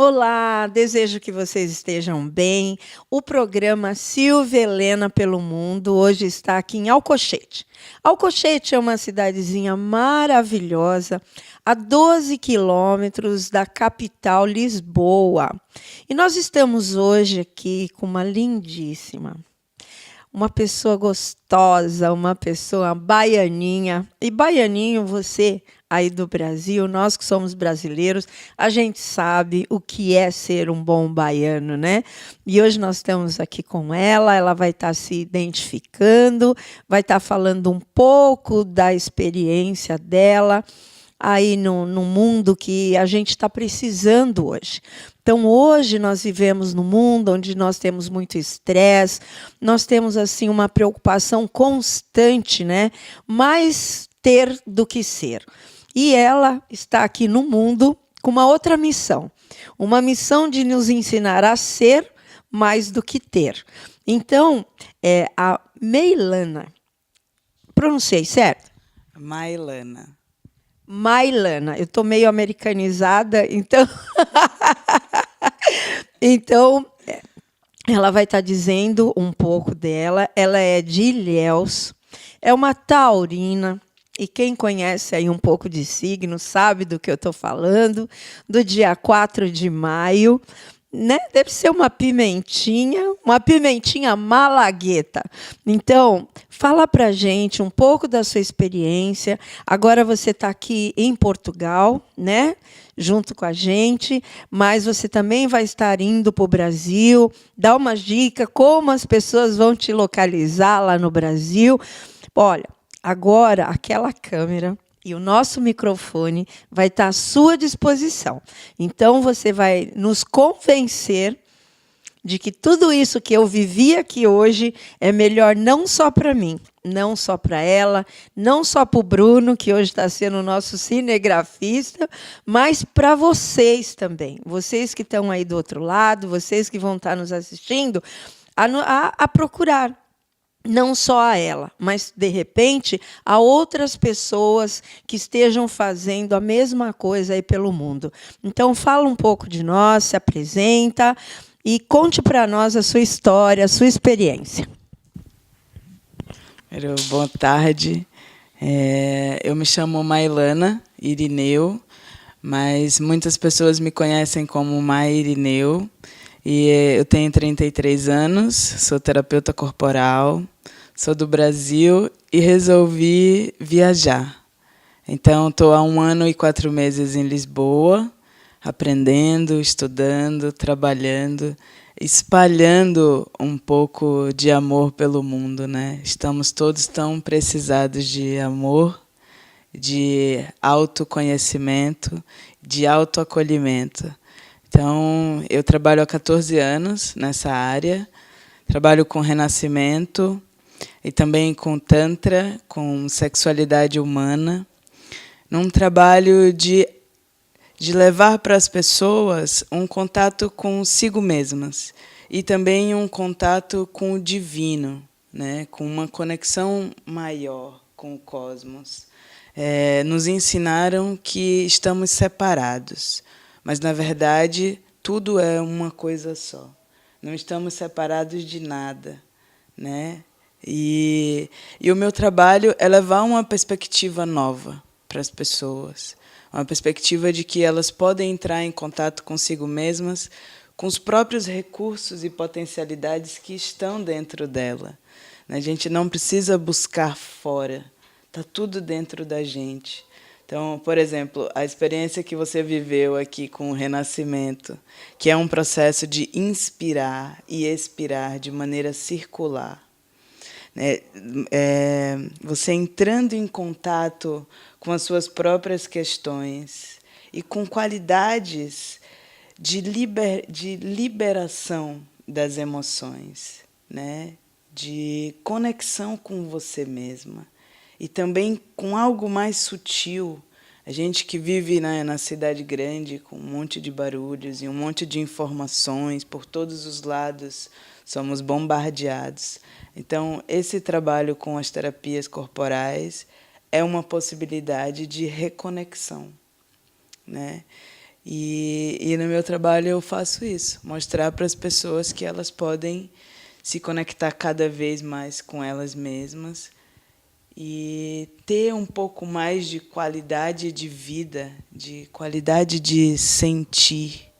Olá, desejo que vocês estejam bem. O programa Silvia Helena pelo Mundo hoje está aqui em Alcochete. Alcochete é uma cidadezinha maravilhosa, a 12 quilômetros da capital Lisboa. E nós estamos hoje aqui com uma lindíssima, uma pessoa gostosa, uma pessoa baianinha. E baianinho, você aí do Brasil, nós que somos brasileiros, a gente sabe o que é ser um bom baiano, né? E hoje nós estamos aqui com ela vai estar se identificando, vai estar falando um pouco da experiência dela aí no mundo que a gente está precisando hoje. Então, hoje nós vivemos num mundo onde nós temos muito estresse, nós temos assim uma preocupação constante, né? Mais ter do que ser. E ela está aqui no mundo com uma outra missão, uma missão de nos ensinar a ser mais do que ter. Então, a Meilana, pronunciei certo? Mailana. Mailana, eu estou meio americanizada, então, então ela vai estar dizendo um pouco dela. Ela é de Ilhéus, é uma taurina, e quem conhece aí um pouco de signo sabe do que eu estou falando, do dia 4 de maio, né? Deve ser uma pimentinha malagueta. Então, fala para a gente um pouco da sua experiência. Agora você está aqui em Portugal, né? Junto com a gente, mas você também vai estar indo para o Brasil. Dá uma dica como as pessoas vão te localizar lá no Brasil. Olha, agora aquela câmera e o nosso microfone vai estar à sua disposição. Então, você vai nos convencer de que tudo isso que eu vivi aqui hoje é melhor não só para mim, não só para ela, não só para o Bruno, que hoje está sendo o nosso cinegrafista, mas para vocês também. Vocês que estão aí do outro lado, vocês que vão estar nos assistindo, a procurar. Não só a ela, mas, de repente, a outras pessoas que estejam fazendo a mesma coisa aí pelo mundo. Então, fala um pouco de nós, se apresenta e conte para nós a sua história, a sua experiência. Boa tarde. Eu me chamo Mailana Irineu, mas muitas pessoas me conhecem como Mai Irineu. E eu tenho 33 anos, sou terapeuta corporal, sou do Brasil e resolvi viajar. Então, estou há 1 ano e 4 meses em Lisboa, aprendendo, estudando, trabalhando, espalhando um pouco de amor pelo mundo, né? Estamos todos tão precisados de amor, de autoconhecimento, de autoacolhimento. Então, eu trabalho há 14 anos nessa área, trabalho com renascimento e também com tantra, com sexualidade humana, num trabalho de levar para as pessoas um contato consigo mesmas e também um contato com o divino, né? Com uma conexão maior com o cosmos. Nos ensinaram que estamos separados, mas, na verdade, tudo é uma coisa só. Não estamos separados de nada, né? E o meu trabalho é levar uma perspectiva nova para as pessoas, uma perspectiva de que elas podem entrar em contato consigo mesmas, com os próprios recursos e potencialidades que estão dentro dela. A gente não precisa buscar fora, está tudo dentro da gente. Então, por exemplo, a experiência que você viveu aqui com o Renascimento, que é um processo de inspirar e expirar de maneira circular. Você entrando em contato com as suas próprias questões e com qualidades de liberação das emoções, né? De conexão com você mesma. E também com algo mais sutil. A gente que vive na cidade grande, com um monte de barulhos e um monte de informações por todos os lados, somos bombardeados. Então, esse trabalho com as terapias corporais é uma possibilidade de reconexão, né? E no meu trabalho eu faço isso, mostrar para as pessoas que elas podem se conectar cada vez mais com elas mesmas e ter um pouco mais de qualidade de vida, de qualidade de sentir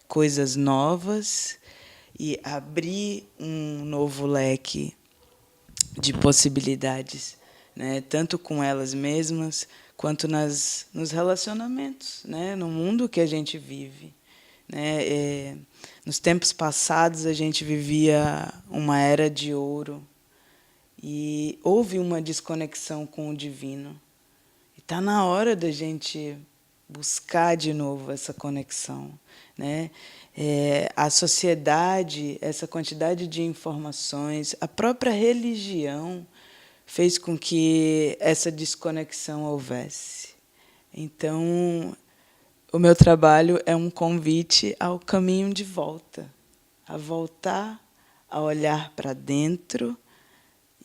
coisas novas e abrir um novo leque de possibilidades, né? Tanto com elas mesmas quanto nos relacionamentos, né? No mundo que a gente vive, né? Nos tempos passados a gente vivia uma era de ouro e houve uma desconexão com o divino. E está na hora da gente buscar de novo essa conexão, né? A sociedade, essa quantidade de informações, a própria religião fez com que essa desconexão houvesse. Então, o meu trabalho é um convite ao caminho de volta, a voltar a olhar para dentro,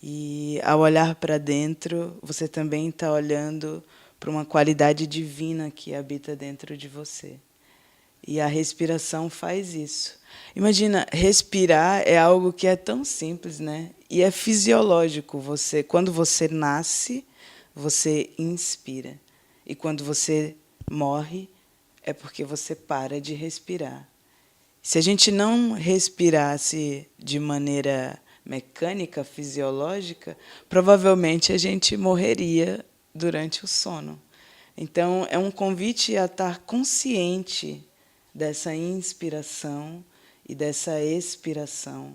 e ao olhar para dentro, você também está olhando para uma qualidade divina que habita dentro de você. E a respiração faz isso. Imagina, respirar é algo que é tão simples, né? E é fisiológico. Quando você nasce, você inspira. E quando você morre, é porque você para de respirar. Se a gente não respirasse de maneira mecânica, fisiológica, provavelmente a gente morreria durante o sono. Então, é um convite a estar consciente dessa inspiração e dessa expiração,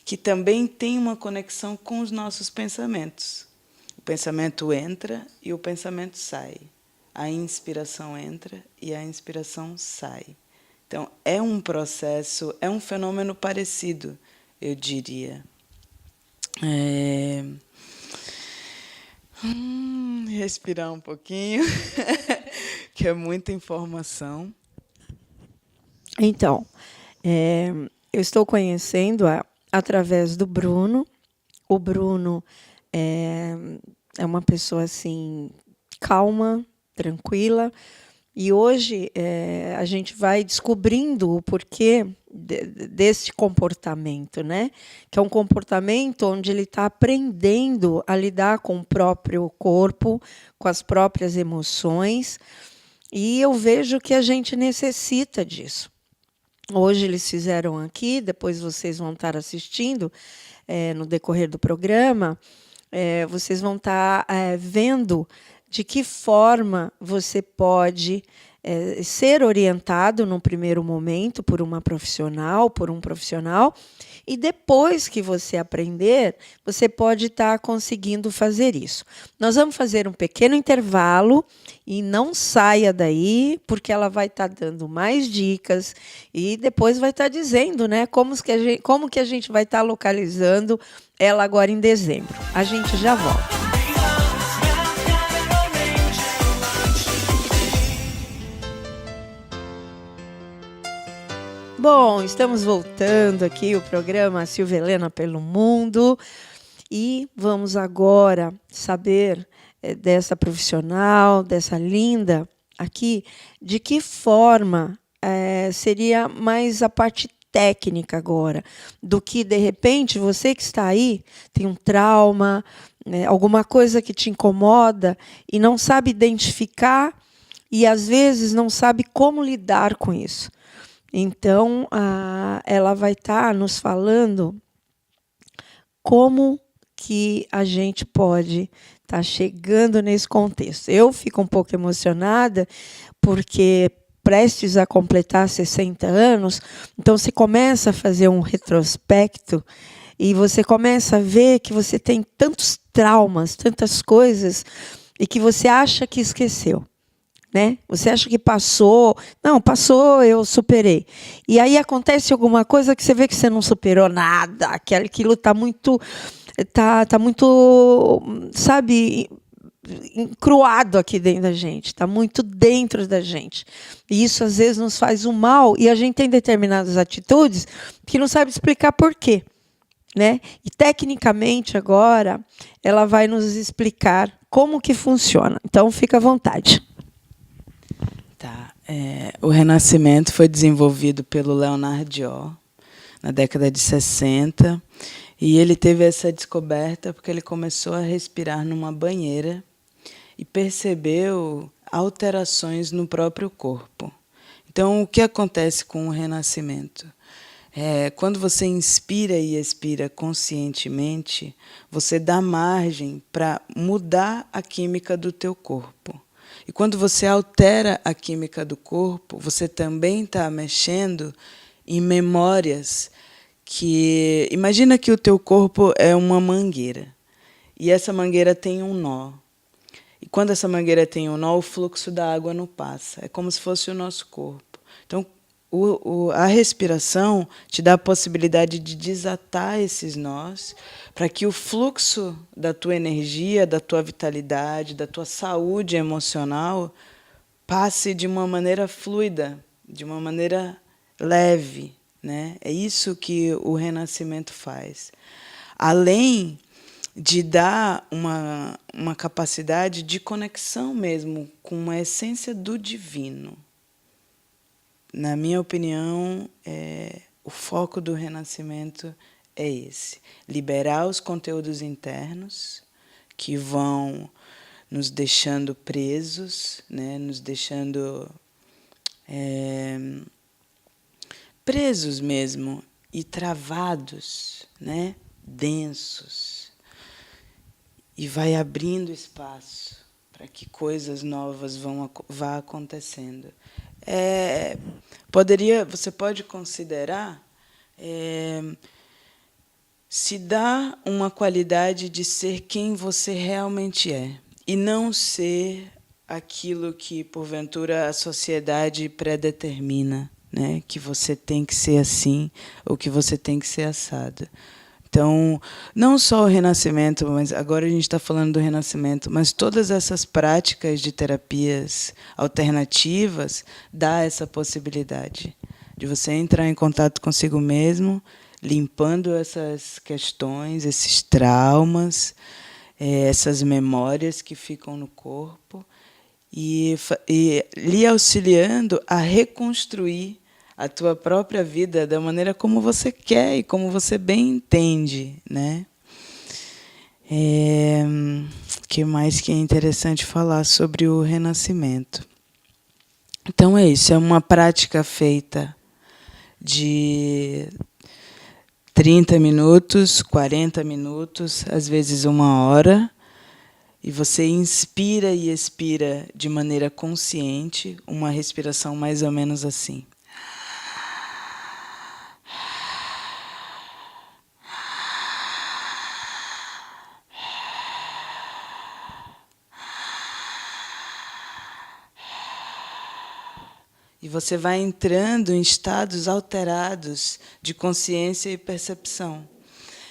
que também tem uma conexão com os nossos pensamentos. O pensamento entra e o pensamento sai. A inspiração entra e a inspiração sai. Então, é um processo, é um fenômeno parecido, eu diria. Respirar um pouquinho, que é muita informação. Então, eu estou conhecendo através do Bruno. O Bruno é uma pessoa assim calma, tranquila. E hoje a gente vai descobrindo o porquê desse comportamento, né? Que é um comportamento onde ele está aprendendo a lidar com o próprio corpo, com as próprias emoções. E eu vejo que a gente necessita disso. Hoje eles fizeram aqui, depois vocês vão estar assistindo no decorrer do programa, vocês vão estar vendo de que forma você pode ser orientado num primeiro momento por uma profissional, por um profissional, e depois que você aprender, você pode estar conseguindo fazer isso. Nós vamos fazer um pequeno intervalo e não saia daí, porque ela vai estar dando mais dicas e depois vai estar dizendo, né, como que a gente vai estar localizando ela agora em dezembro. A gente já volta. Bom, estamos voltando aqui o programa Silvia Helena pelo Mundo e vamos agora saber dessa profissional, dessa linda aqui, de que forma seria mais a parte técnica agora, do que, de repente, você que está aí, tem um trauma, né, alguma coisa que te incomoda e não sabe identificar e, às vezes, não sabe como lidar com isso. Então, ela vai estar nos falando como que a gente pode estar chegando nesse contexto. Eu fico um pouco emocionada, porque prestes a completar 60 anos, então você começa a fazer um retrospecto e você começa a ver que você tem tantos traumas, tantas coisas, e que você acha que esqueceu. Né? Você acha que passou? Não, passou, eu superei. E aí acontece alguma coisa que você vê que você não superou nada, que aquilo está muito, sabe, encruado aqui dentro da gente, está muito dentro da gente. E isso às vezes nos faz um mal e a gente tem determinadas atitudes que não sabe explicar por quê. Né? E tecnicamente agora ela vai nos explicar como que funciona. Então fica à vontade. Tá. O Renascimento foi desenvolvido pelo Leonard Dior na década de 60, e ele teve essa descoberta porque ele começou a respirar numa banheira e percebeu alterações no próprio corpo. Então, o que acontece com o renascimento? Quando você inspira e expira conscientemente, você dá margem para mudar a química do teu corpo. E quando você altera a química do corpo, você também está mexendo em memórias que... Imagina que o teu corpo é uma mangueira, e essa mangueira tem um nó. E quando essa mangueira tem um nó, o fluxo da água não passa. É como se fosse o nosso corpo. Então, a respiração te dá a possibilidade de desatar esses nós para que o fluxo da tua energia, da tua vitalidade, da tua saúde emocional passe de uma maneira fluida, de uma maneira leve, né? É isso que o renascimento faz. Além de dar uma capacidade de conexão mesmo com a essência do divino. Na minha opinião, o foco do renascimento é esse: liberar os conteúdos internos que vão nos deixando presos, né, nos deixando presos mesmo e travados, né, densos, e vai abrindo espaço para que coisas novas vá acontecendo. Você pode considerar se dar uma qualidade de ser quem você realmente é, e não ser aquilo que, porventura, a sociedade predetermina, né? Que você tem que ser assim, ou que você tem que ser assado. Então, não só o renascimento, mas agora a gente está falando do renascimento, mas todas essas práticas de terapias alternativas dá essa possibilidade de você entrar em contato consigo mesmo, limpando essas questões, esses traumas, essas memórias que ficam no corpo, e lhe auxiliando a reconstruir a tua própria vida da maneira como você quer e como você bem entende, né? Que mais que é interessante falar sobre o renascimento? Então é isso, é uma prática feita de 30 minutos, 40 minutos, às vezes 1 hora, e você inspira e expira de maneira consciente, uma respiração mais ou menos assim. E você vai entrando em estados alterados de consciência e percepção,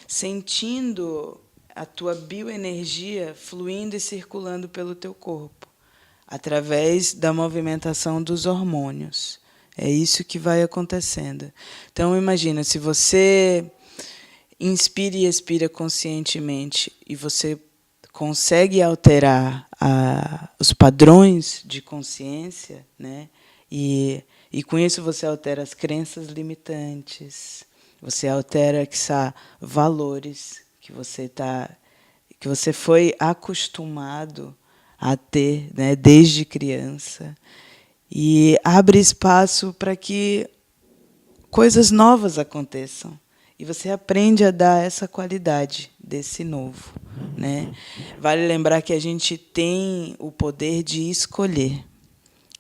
sentindo a tua bioenergia fluindo e circulando pelo teu corpo, através da movimentação dos hormônios. É isso que vai acontecendo. Então, imagina, se você inspira e expira conscientemente e você consegue alterar os padrões de consciência, né? E com isso você altera as crenças limitantes, você altera valores que você foi acostumado a ter, né, desde criança, e abre espaço para que coisas novas aconteçam. E você aprende a dar essa qualidade desse novo, né? Vale lembrar que a gente tem o poder de escolher.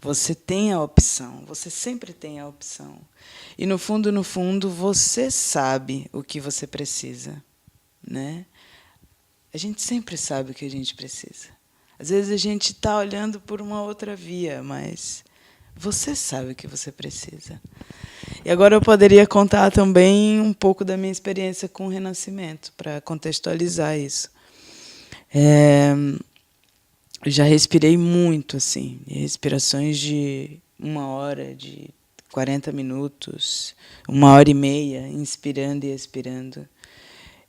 Você tem a opção, você sempre tem a opção. E, no fundo, você sabe o que você precisa, né? A gente sempre sabe o que a gente precisa. Às vezes a gente está olhando por uma outra via, mas você sabe o que você precisa. E agora eu poderia contar também um pouco da minha experiência com o renascimento, para contextualizar isso. Eu já respirei muito, assim, respirações de 1 hora, de 40 minutos, 1 hora e meia, inspirando e expirando.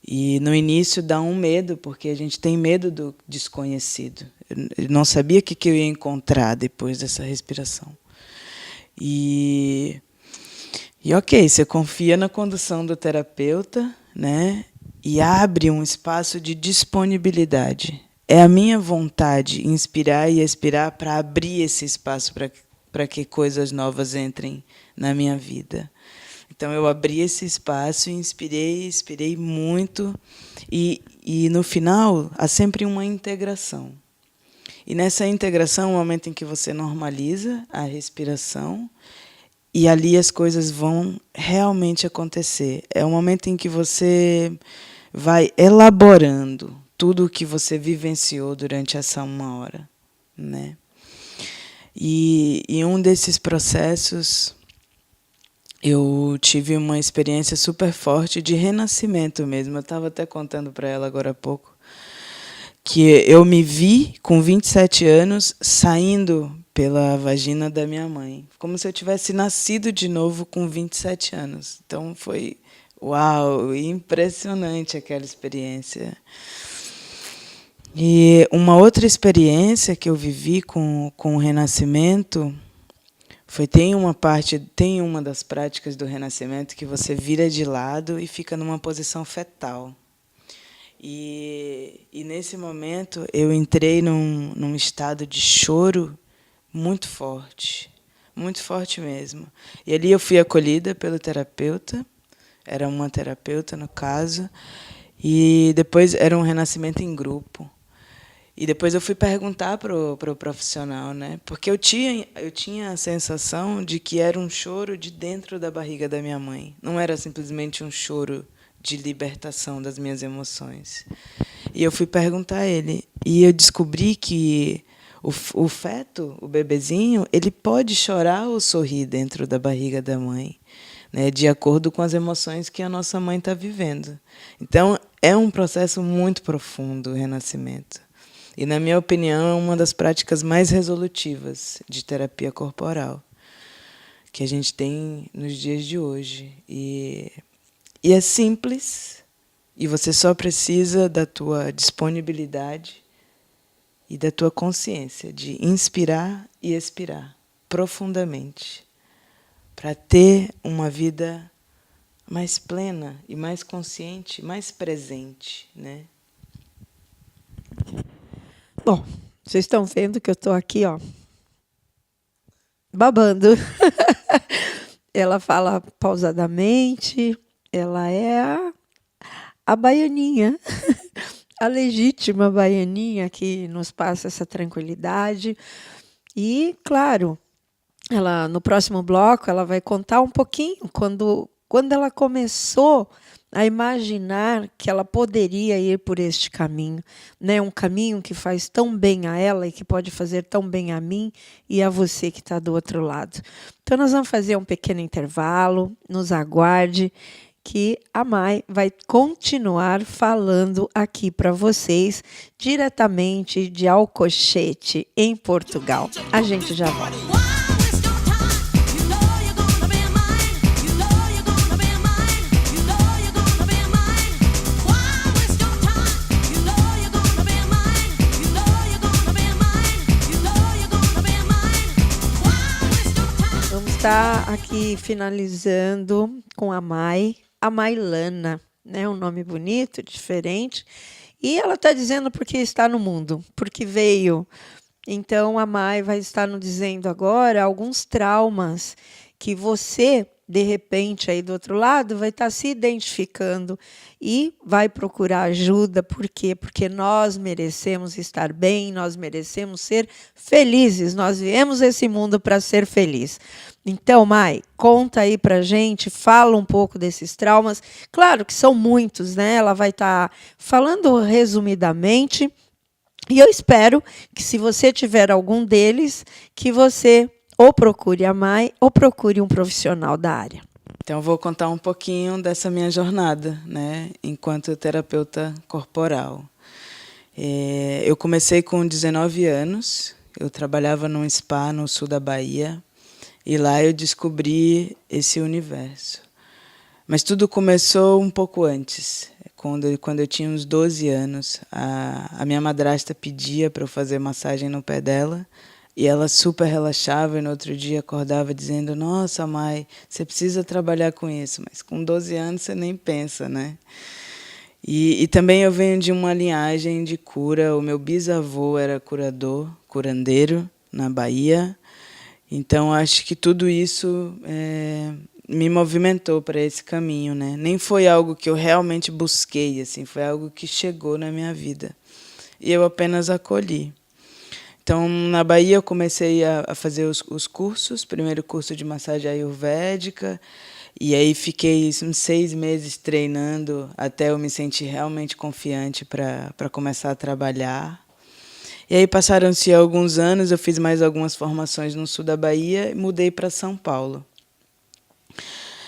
E no início dá um medo, porque a gente tem medo do desconhecido. Eu não sabia o que eu ia encontrar depois dessa respiração. E ok, você confia na condução do terapeuta, né? E abre um espaço de disponibilidade. É a minha vontade inspirar e expirar para abrir esse espaço para que coisas novas entrem na minha vida. Então, eu abri esse espaço e inspirei muito. E no final, há sempre uma integração. E nessa integração, é o momento em que você normaliza a respiração, e ali as coisas vão realmente acontecer. É o momento em que você vai elaborando tudo o que você vivenciou durante essa 1 hora, né? E um desses processos, eu tive uma experiência super forte de renascimento mesmo. Eu estava até contando para ela agora há pouco que eu me vi com 27 anos saindo pela vagina da minha mãe, como se eu tivesse nascido de novo com 27 anos. Então foi, uau, impressionante aquela experiência. E uma outra experiência que eu vivi com o renascimento foi, tem uma das práticas do renascimento que você vira de lado e fica numa posição fetal. E nesse momento eu entrei num estado de choro muito forte mesmo. E ali eu fui acolhida pelo terapeuta, era uma terapeuta no caso, e depois era um renascimento em grupo. E depois eu fui perguntar para o profissional, né? Porque eu tinha a sensação de que era um choro de dentro da barriga da minha mãe. Não era simplesmente um choro de libertação das minhas emoções. E eu fui perguntar a ele. E eu descobri que o feto, o bebezinho, ele pode chorar ou sorrir dentro da barriga da mãe, né, de acordo com as emoções que a nossa mãe está vivendo. Então, é um processo muito profundo o renascimento. E, na minha opinião, é uma das práticas mais resolutivas de terapia corporal que a gente tem nos dias de hoje. E é simples, e você só precisa da tua disponibilidade e da tua consciência de inspirar e expirar profundamente para ter uma vida mais plena e mais consciente, mais presente, né? Bom, vocês estão vendo que eu estou aqui, ó, babando. Ela fala pausadamente, ela é a baianinha, a legítima baianinha que nos passa essa tranquilidade. E, claro, ela no próximo bloco ela vai contar um pouquinho quando ela começou a imaginar que ela poderia ir por este caminho, né? Um caminho que faz tão bem a ela e que pode fazer tão bem a mim e a você que está do outro lado. Então, nós vamos fazer um pequeno intervalo, nos aguarde, que a Mai vai continuar falando aqui para vocês, diretamente de Alcochete, em Portugal. A gente já volta. Está aqui finalizando com a Mailana, né? Um nome bonito, diferente. E ela está dizendo porque está no mundo, porque veio. Então, a Mai vai estar nos dizendo agora alguns traumas que você, de repente, aí do outro lado, vai estar se identificando e vai procurar ajuda. Por quê? Porque nós merecemos estar bem, nós merecemos ser felizes. Nós viemos esse mundo para ser feliz. Então, Mai, conta aí pra gente, fala um pouco desses traumas. Claro que são muitos, né? Ela vai estar falando resumidamente. E eu espero que, se você tiver algum deles, que você ou procure a Mai ou procure um profissional da área. Então, eu vou contar um pouquinho dessa minha jornada, né, enquanto terapeuta corporal. Eu comecei com 19 anos, eu trabalhava num spa no sul da Bahia, e lá eu descobri esse universo. Mas tudo começou um pouco antes. Quando eu tinha uns 12 anos, a minha madrasta pedia para eu fazer massagem no pé dela, E ela super relaxava e no outro dia acordava dizendo: nossa, Mai, você precisa trabalhar com isso. Mas com 12 anos você nem pensa, né? E também eu venho de uma linhagem de cura. O meu bisavô era curador, curandeiro, na Bahia. Então, acho que tudo isso me movimentou para esse caminho, né? Nem foi algo que eu realmente busquei, assim, foi algo que chegou na minha vida. E eu apenas acolhi. Então, na Bahia, eu comecei a fazer os cursos. Primeiro curso de massagem ayurvédica. E aí fiquei uns 6 meses treinando até eu me sentir realmente confiante para começar a trabalhar. E aí passaram-se alguns anos, eu fiz mais algumas formações no sul da Bahia e mudei para São Paulo.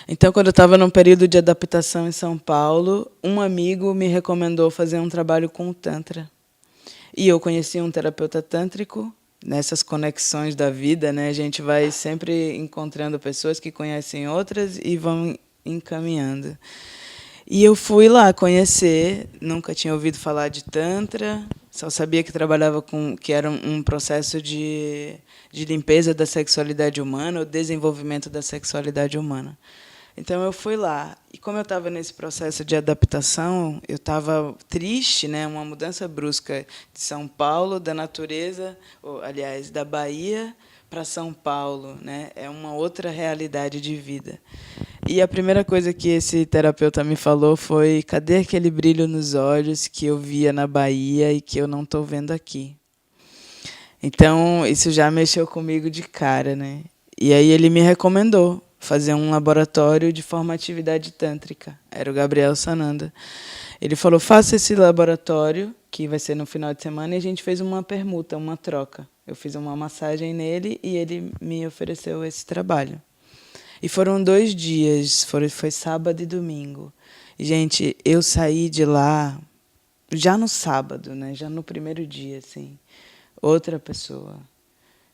Então, quando eu estava num período de adaptação em São Paulo, um amigo me recomendou fazer um trabalho com o Tantra. E eu conheci um terapeuta tântrico. Nessas conexões da vida, né, a gente vai sempre encontrando pessoas que conhecem outras e vão encaminhando. E eu fui lá conhecer, nunca tinha ouvido falar de Tantra, só sabia que trabalhava com, que era um processo de limpeza da sexualidade humana, o desenvolvimento da sexualidade humana. Então eu fui lá. E como eu estava nesse processo de adaptação, eu estava triste, né, uma mudança brusca de São Paulo, da natureza, ou, aliás, da Bahia para São Paulo, né? É uma outra realidade de vida. E a primeira coisa que esse terapeuta me falou foi: cadê aquele brilho nos olhos que eu via na Bahia e que eu não estou vendo aqui? Então, isso já mexeu comigo de cara, né? E aí ele me recomendou fazer um laboratório de formatividade tântrica. Era o Gabriel Sananda. Ele falou: faça esse laboratório, que vai ser no final de semana, e a gente fez uma permuta, uma troca. Eu fiz uma massagem nele e ele me ofereceu esse trabalho. E foram 2 dias, foi sábado e domingo. E, gente, eu saí de lá já no sábado, né? Já no primeiro dia, assim, outra pessoa.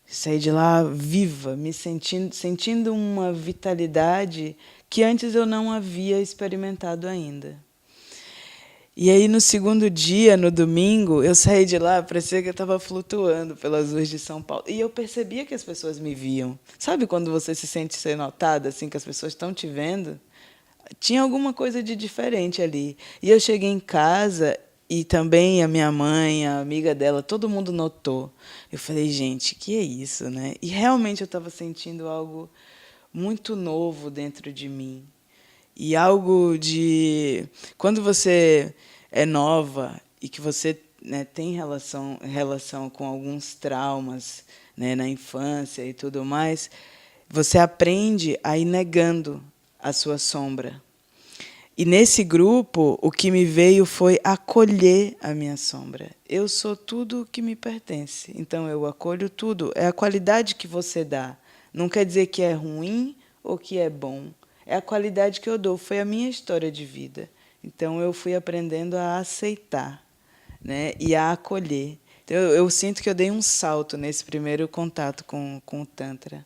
Saí de lá viva, me sentindo uma vitalidade que antes eu não havia experimentado ainda. E aí, no segundo dia, no domingo, eu saí de lá, parecia que eu estava flutuando pelas ruas de São Paulo. E eu percebia que as pessoas me viam. Sabe quando você se sente ser notada, assim, que as pessoas estão te vendo? Tinha alguma coisa de diferente ali. E eu cheguei em casa e também a minha mãe, a amiga dela, todo mundo notou. Eu falei: gente, que é isso, né? E realmente eu estava sentindo algo muito novo dentro de mim. E algo de... Quando você é nova e que você, né, tem relação com alguns traumas, né, na infância e tudo mais, você aprende a ir negando a sua sombra. E nesse grupo, o que me veio foi acolher a minha sombra. Eu sou tudo o que me pertence, então eu acolho tudo. É a qualidade que você dá. Não quer dizer que é ruim ou que é bom. É a qualidade que eu dou. Foi a minha história de vida. Então eu fui aprendendo a aceitar, né, e a acolher. Então eu sinto que eu dei um salto nesse primeiro contato com o Tantra.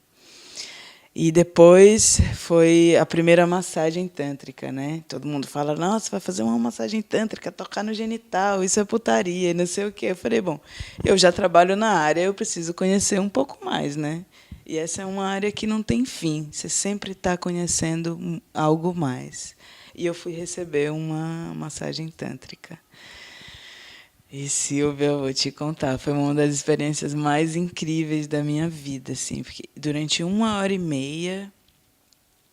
E depois foi a primeira massagem tântrica, né? Todo mundo fala: nossa, vai fazer uma massagem tântrica, tocar no genital, isso é putaria, não sei o quê. Eu falei: bom, eu já trabalho na área, eu preciso conhecer um pouco mais, né? E essa é uma área que não tem fim, você sempre está conhecendo algo mais. E eu fui receber uma massagem tântrica. E, Silvia, eu vou te contar, foi uma das experiências mais incríveis da minha vida, assim, porque durante 1h30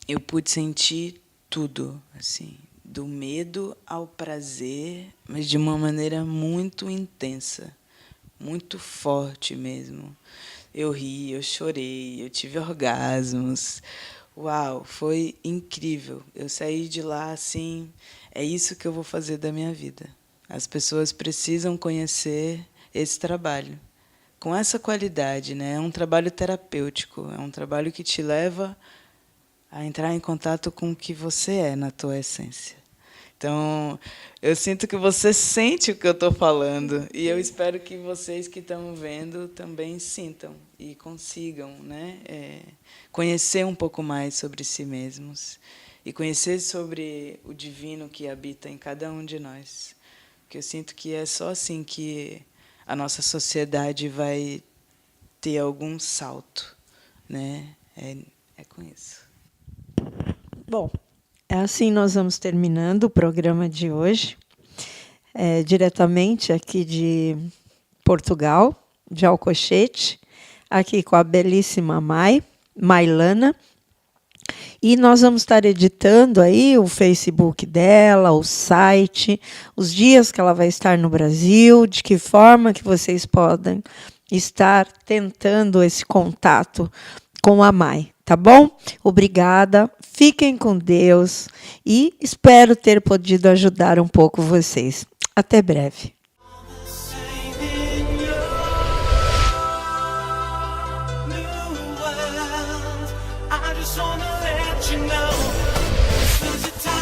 eu pude sentir tudo, assim, do medo ao prazer, mas de uma maneira muito intensa, muito forte mesmo. Eu ri, eu chorei, eu tive orgasmos. Uau, foi incrível. Eu saí de lá assim, é isso que eu vou fazer da minha vida. As pessoas precisam conhecer esse trabalho com essa qualidade, né? É um trabalho terapêutico, é um trabalho que te leva a entrar em contato com o que você é na tua essência. Então, eu sinto que você sente o que eu estou falando e eu espero que vocês que estão vendo também sintam e consigam, né, conhecer um pouco mais sobre si mesmos e conhecer sobre o divino que habita em cada um de nós. Porque eu sinto que é só assim que a nossa sociedade vai ter algum salto, né? É com isso. Bom, é assim nós vamos terminando o programa de hoje, diretamente aqui de Portugal, de Alcochete, aqui com a belíssima Mailana. E nós vamos estar editando aí o Facebook dela, o site, os dias que ela vai estar no Brasil, de que forma que vocês podem estar tentando esse contato com a Mai, tá bom? Obrigada, fiquem com Deus e espero ter podido ajudar um pouco vocês. Até breve. I just wanna let you know this is the time.